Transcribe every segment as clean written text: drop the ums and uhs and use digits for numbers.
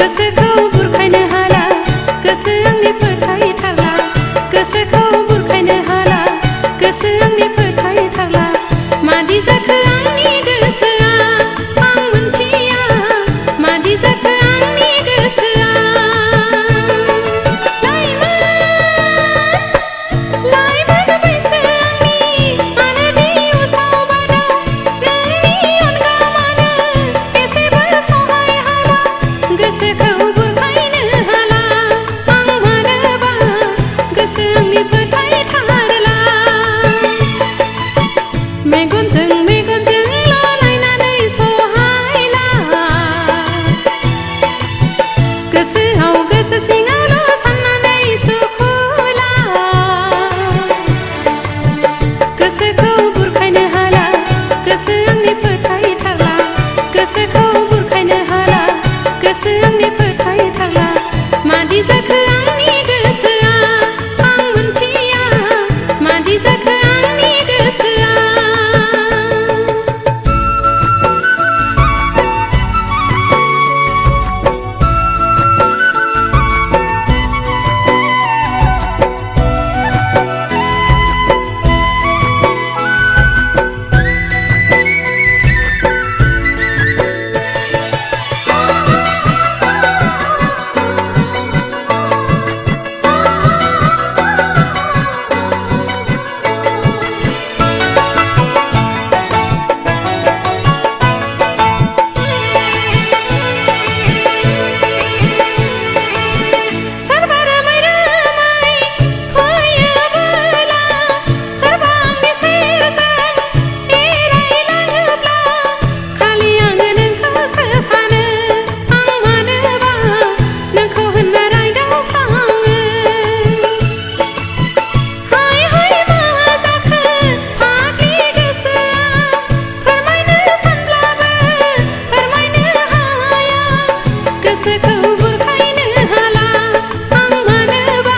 गोसोखौ बुरखायनो हाला गोसो आंनि फोथायथारला गोसोखौ बुरखायनो हाला गोसो आंनि फोथायथारला मादि जाखो आंनि गोसोआ आं मोनथिया मादि जाखो आंनि गोसोआ लाइमोन बैसो आंनि मानो दि उसाव बादाव नोंनि अनगा मानो एसेबो सहाय हाला गोसोखौ बुरखायनो हाला आं मानोबा गोसो आंनि फोथायथारला मेगनजों लालायनानै सहायला गोसोआव गोसो सिङावल' साननानै सुखुला गोसोखौ बुरखायनो हाला गोसो आंनि फोथायथारला गोसोखौ बुरखायनो हाला गोसो आंनि फोथायथारला मादि जाखो आंनि गोसोआ आं मोनथिया मादि जाखो आंनि गोसोआ गोसोखौ बुरखायनो हाला आं मानोबा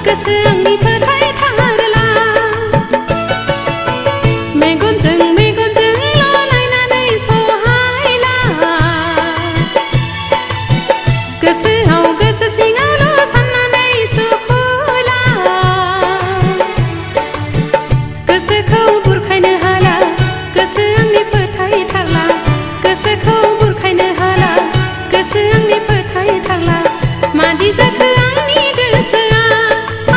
गोसो आंनि फोथायथारला मेगनजों लालायनानै सहायला गोसोआव गोसो सिङावल' साननानै सुखुला गोसोखौ बुरखायनो हाला गोसो आंनि फोथायथारला गोसोखौ बुरखायनो हाला गोसो आंनि फोथायथारला मादि जाखो आंनि गोसोआ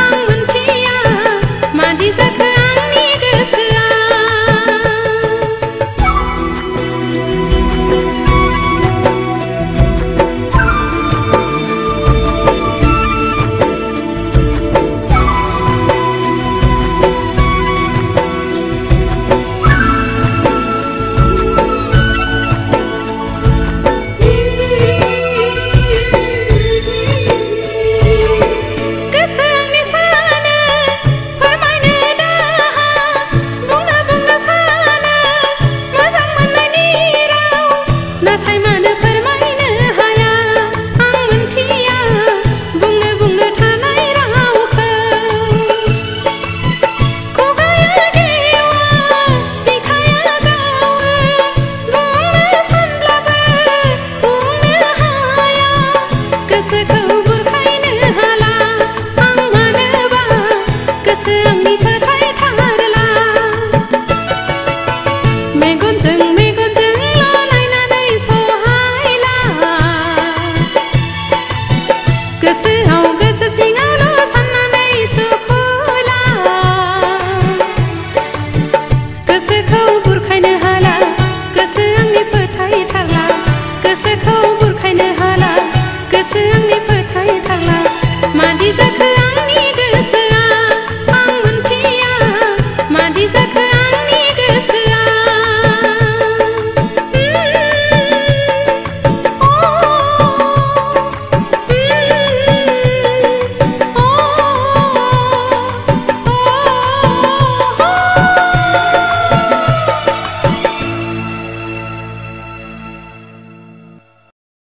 आं मोनथिया मादि जाखो आंनि गोसोआ गोसोखौ बुरखायनो हाला आं मानोबा गोसो आंनि फोथायथारला मेगनजों लालायनानै सहायला गोसोआव गोसो सिङावल' साननानै सुखुला गोसोखौ बुरखायनो हाला गोसो आंनि फोथायथारला गोसोखौ बुरखायनो हाला गोसो आंनि फोथायथारला मादि जाखो